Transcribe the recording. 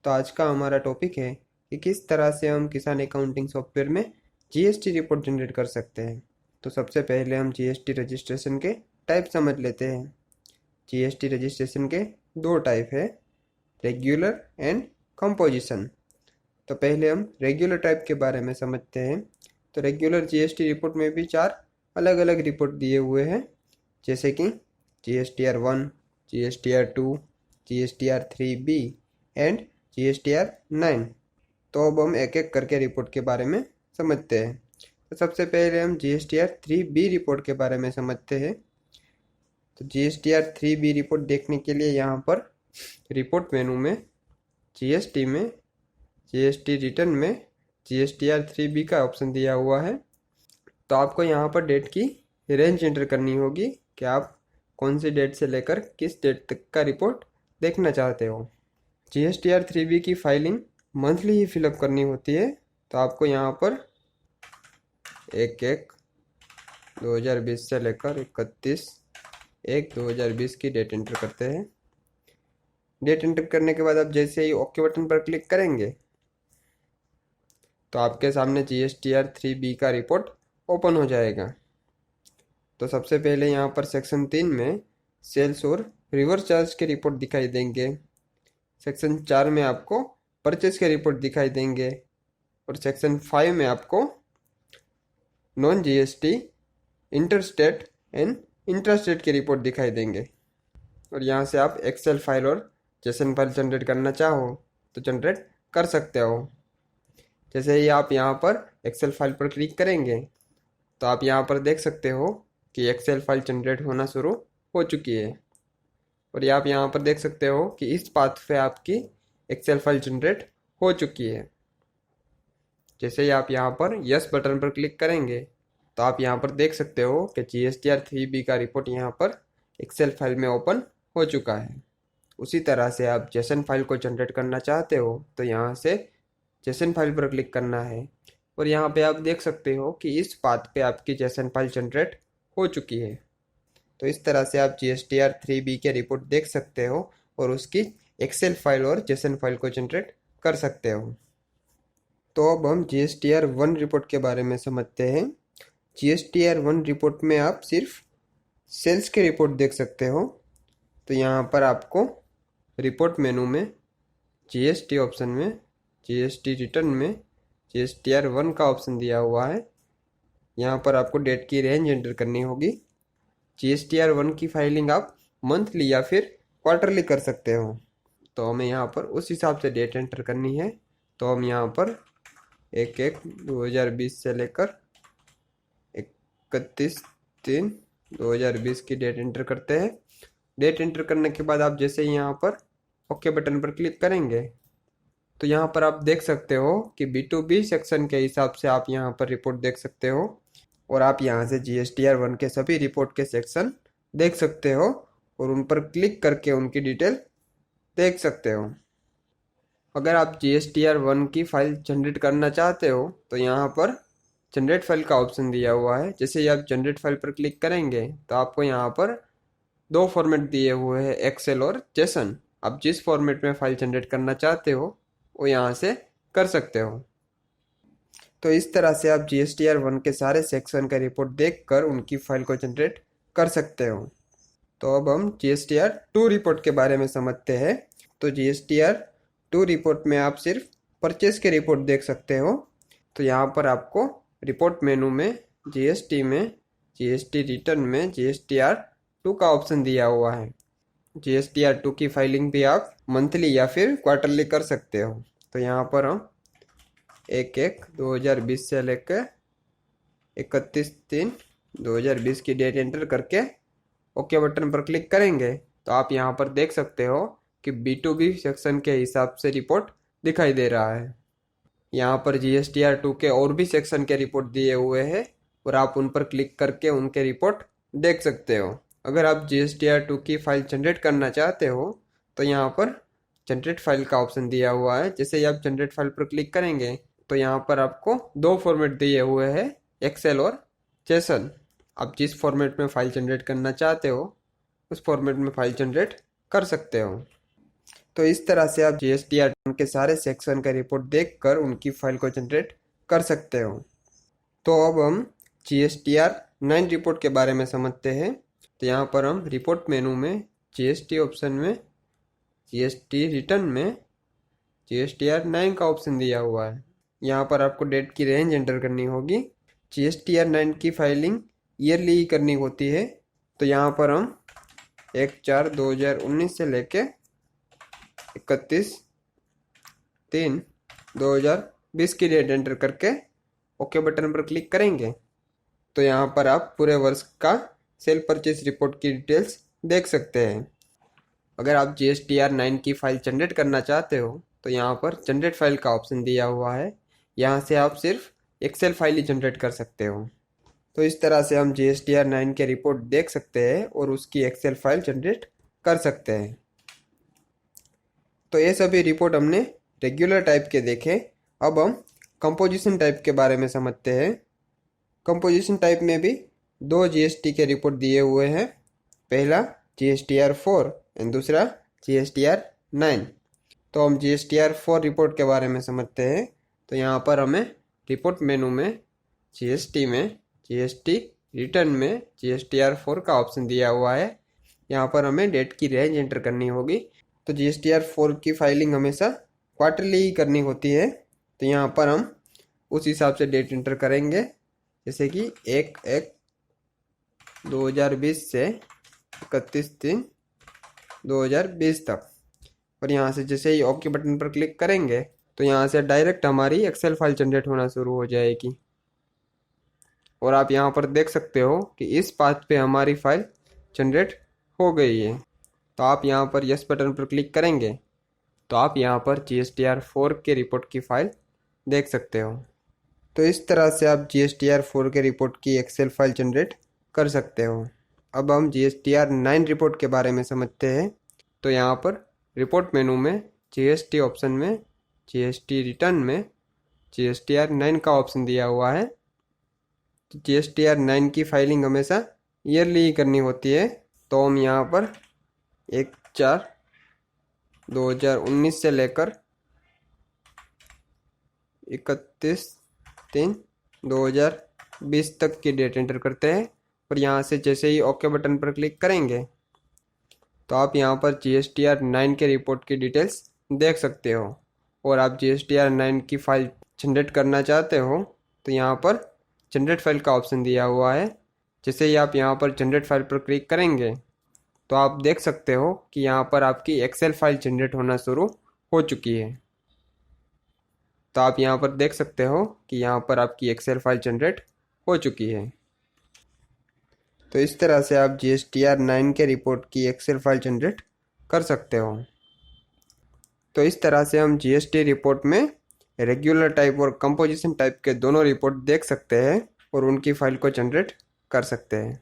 तो आज का हमारा टॉपिक है कि किस तरह से हम किसान अकाउंटिंग सॉफ्टवेयर में जीएसटी रिपोर्ट जनरेट कर सकते हैं। तो सबसे पहले हम जीएसटी रजिस्ट्रेशन के टाइप समझ लेते हैं। जीएसटी रजिस्ट्रेशन के दो टाइप है, रेगुलर एंड कंपोजिशन। तो पहले हम रेगुलर टाइप के बारे में समझते हैं। तो रेगुलर जीएसटी रिपोर्ट में भी चार अलग अलग रिपोर्ट दिए हुए हैं, जैसे कि GSTR 1, GSTR 2, GSTR 3B and GSTR 9। तो अब हम एक एक करके रिपोर्ट के बारे में समझते हैं। तो सबसे पहले हम GSTR 3B रिपोर्ट के बारे में समझते हैं। तो GSTR 3B रिपोर्ट देखने के लिए यहाँ पर रिपोर्ट मेनू में जीएसटी में जीएसटी रिटर्न में GSTR 3B का ऑप्शन दिया हुआ है। तो आपको यहाँ पर डेट की रेंज एंटर करनी होगी कि आप कौन सी डेट से लेकर किस डेट तक का रिपोर्ट देखना चाहते हो। GSTR 3B की फाइलिंग मंथली ही फिलअप करनी होती है। तो आपको यहाँ पर 1/1/2020 से लेकर 31/1/2020 की डेट एंटर करते हैं। डेट एंटर करने के बाद आप जैसे ही ओके बटन पर क्लिक करेंगे तो आपके सामने GSTR 3B का रिपोर्ट ओपन हो जाएगा। तो सबसे पहले यहाँ पर सेक्शन 3 में सेल्स और रिवर्स चार्ज के रिपोर्ट दिखाई देंगे। सेक्शन 4 में आपको परचेज के रिपोर्ट दिखाई देंगे और सेक्शन 5 में आपको non GST interstate and intrastate के रिपोर्ट दिखाई देंगे। और यहाँ से आप एक्सेल फाइल और जेसन फाइल जनरेट करना चाहो तो जनरेट कर सकते हो। जैसे ही आप यहाँ पर एक्सेल फाइल पर क्लिक करेंगे तो आप यहाँ पर देख सकते हो कि एक्सेल फाइल जनरेट होना शुरू हो चुकी है। और आप यहाँ पर देख सकते हो कि इस पाथ पे आपकी एक्सेल फाइल जनरेट हो चुकी है। जैसे ही आप यहाँ पर यस बटन पर क्लिक करेंगे तो आप यहाँ पर देख सकते हो कि GSTR 3B का रिपोर्ट यहाँ पर एक्सेल फाइल में ओपन हो चुका है। उसी तरह से आप जेसन फाइल को जनरेट करना चाहते हो तो यहाँ से जेसन फाइल पर क्लिक करना है और यहाँ पे आप देख सकते हो कि इस पाथ पे आपकी जेसन फाइल जनरेट हो चुकी है। तो इस तरह से आप GSTR 3B के रिपोर्ट देख सकते हो और उसकी एक्सेल फाइल और जेसन फाइल को जनरेट कर सकते हो। तो अब हम GSTR 1 रिपोर्ट के बारे में समझते हैं। GSTR 1 रिपोर्ट में आप सिर्फ सेल्स के रिपोर्ट देख सकते हो। तो यहाँ पर आपको रिपोर्ट मेनू में जीएसटी ऑप्शन में जीएसटी रिटर्न में GSTR 1 का ऑप्शन दिया हुआ है। यहाँ पर आपको डेट की रेंज एंटर करनी होगी। GSTR 1 की फाइलिंग आप मंथली या फिर क्वार्टरली कर सकते हो। तो हमें यहाँ पर उस हिसाब से डेट एंटर करनी है। तो हम यहाँ पर 1/1/2020 से लेकर 31/3/2020 की डेट एंटर करते हैं। डेट एंटर करने के बाद आप जैसे ही यहाँ पर ओके बटन पर क्लिक करेंगे तो यहाँ पर आप देख सकते हो कि B2B सेक्शन के हिसाब से आप यहाँ पर रिपोर्ट देख सकते हो और आप यहाँ से GSTR 1 के सभी रिपोर्ट के सेक्शन देख सकते हो और उन पर क्लिक करके उनकी डिटेल देख सकते हो। अगर आप GSTR 1 की फाइल जनरेट करना चाहते हो तो यहाँ पर जनरेट फाइल का ऑप्शन दिया हुआ है। जैसे ही आप जनरेट फाइल पर क्लिक करेंगे तो आपको यहाँ पर दो फॉर्मेट दिए हुए हैं, एक्सेल और जेसन। आप जिस फॉर्मेट में फाइल जनरेट करना चाहते हो वो यहाँ से कर सकते हो। तो इस तरह से आप GSTR 1 के सारे सेक्शन का रिपोर्ट देखकर उनकी फाइल को जनरेट कर सकते हो। तो अब हम GSTR 2 रिपोर्ट के बारे में समझते हैं। तो GSTR 2 रिपोर्ट में आप सिर्फ परचेज के रिपोर्ट देख सकते हो। तो यहाँ पर आपको रिपोर्ट मेनू में जीएसटी में जीएसटी रिटर्न में GSTR 2 का ऑप्शन दिया हुआ है। GSTR 2 की फाइलिंग भी आप मंथली या फिर क्वार्टरली कर सकते हो। तो यहाँ पर हम 1/1/2020 से लेकर 31/3/2020 की डेट एंटर करके ओके बटन पर क्लिक करेंगे तो आप यहाँ पर देख सकते हो कि B2B सेक्शन के हिसाब से रिपोर्ट दिखाई दे रहा है। यहाँ पर GSTR 2 के और भी सेक्शन के रिपोर्ट दिए हुए हैं और आप उन पर क्लिक करके उनके रिपोर्ट देख सकते हो। अगर आप GSTR 2 की फाइल जनरेट करना चाहते हो तो यहाँ पर जनरेट फाइल का ऑप्शन दिया हुआ है। जैसे ही आप जनरेट फाइल पर क्लिक करेंगे तो यहाँ पर आपको दो फॉर्मेट दिए हुए हैं, एक्सेल और जेसन। आप जिस फॉर्मेट में फाइल जनरेट करना चाहते हो उस फॉर्मेट में फाइल जनरेट कर सकते हो। तो इस तरह से आप GSTR के सारे सेक्शन का रिपोर्ट देखकर उनकी फाइल को जनरेट कर सकते हो। तो अब हम GSTR 9 रिपोर्ट के बारे में समझते हैं। तो यहाँ पर हम रिपोर्ट मेनू में GST ऑप्शन में GST रिटर्न में GSTR 9 का ऑप्शन दिया हुआ है। यहाँ पर आपको डेट की रेंज एंटर करनी होगी। GSTR 9 की फाइलिंग ईयरली ही करनी होती है। तो यहाँ पर हम 1/4/2019 से लेके 31/3/2020 की डेट एंटर करके ओके बटन पर क्लिक करेंगे। तो यहाँ पर आप पूरे वर्ष का सेल परचेज रिपोर्ट की डिटेल्स देख सकते हैं। अगर आप GSTR 9 की फाइल जनरेट करना चाहते हो तो यहाँ पर जनरेट फाइल का ऑप्शन दिया हुआ है। यहाँ से आप सिर्फ एक्सेल फाइल ही जनरेट कर सकते हो। तो इस तरह से हम GSTR 9 के रिपोर्ट देख सकते हैं और उसकी एक्सेल फाइल जनरेट कर सकते हैं। तो ये सभी रिपोर्ट हमने रेगुलर टाइप के देखे। अब हम कंपोजिशन टाइप के बारे में समझते हैं। कंपोजिशन टाइप में भी दो GST के रिपोर्ट दिए हुए हैं। पहला GSTR 4 एंड दूसरा GSTR 9। तो हम GSTR 4 रिपोर्ट के बारे में समझते हैं। तो यहाँ पर हमें रिपोर्ट मेनू में GST में GST रिटर्न में GSTR 4 का ऑप्शन दिया हुआ है। यहाँ पर हमें डेट की रेंज एंटर करनी होगी। तो GSTR 4 की फाइलिंग हमेशा क्वार्टरली ही करनी होती है। तो यहाँ पर हम उस हिसाब से डेट एंटर करेंगे, जैसे कि 1/1/2020 से 31/3/2020 तक। और यहाँ से जैसे ही ओके बटन पर क्लिक करेंगे तो यहाँ से डायरेक्ट हमारी एक्सेल फाइल जनरेट होना शुरू हो जाएगी। और आप यहाँ पर देख सकते हो कि इस पाथ पे हमारी फाइल जनरेट हो गई है। तो आप यहाँ पर यस बटन पर क्लिक करेंगे तो आप यहाँ पर GSTR 4 के रिपोर्ट की फाइल देख सकते हो। तो इस तरह से आप GSTR 4 के रिपोर्ट की एक्सेल फाइल जनरेट कर सकते हो। अब हम GSTR 9 रिपोर्ट के बारे में समझते हैं। तो यहाँ पर रिपोर्ट मेनू में GST ऑप्शन में GST रिटर्न में GSTR 9 का ऑप्शन दिया हुआ है। तो GSTR 9 की फाइलिंग हमेशा ईयरली ही करनी होती है। तो हम यहाँ पर 1/4/2019 से लेकर 31/3/2020 तक की डेट एंटर करते हैं। और यहाँ से जैसे ही ओके बटन पर क्लिक करेंगे तो आप यहाँ पर GSTR 9 के रिपोर्ट की डिटेल्स देख सकते हो। और आप GSTR 9 की फाइल जनरेट करना चाहते हो तो यहाँ पर जनरेट फाइल का ऑप्शन दिया हुआ है। जैसे ही आप यहाँ पर जनरेट फाइल पर क्लिक करेंगे तो आप देख सकते हो कि यहाँ पर आपकी एक्सेल फाइल जनरेट होना शुरू हो चुकी है। तो आप यहाँ पर देख सकते हो कि यहाँ पर आपकी एक्सेल फाइल जनरेट हो चुकी है। तो इस तरह से आप GSTR 9 के रिपोर्ट की एक्सेल फाइल जनरेट कर सकते हो। तो इस तरह से हम GST रिपोर्ट में रेगुलर टाइप और कंपोजिशन टाइप के दोनों रिपोर्ट देख सकते हैं और उनकी फाइल को जनरेट कर सकते हैं।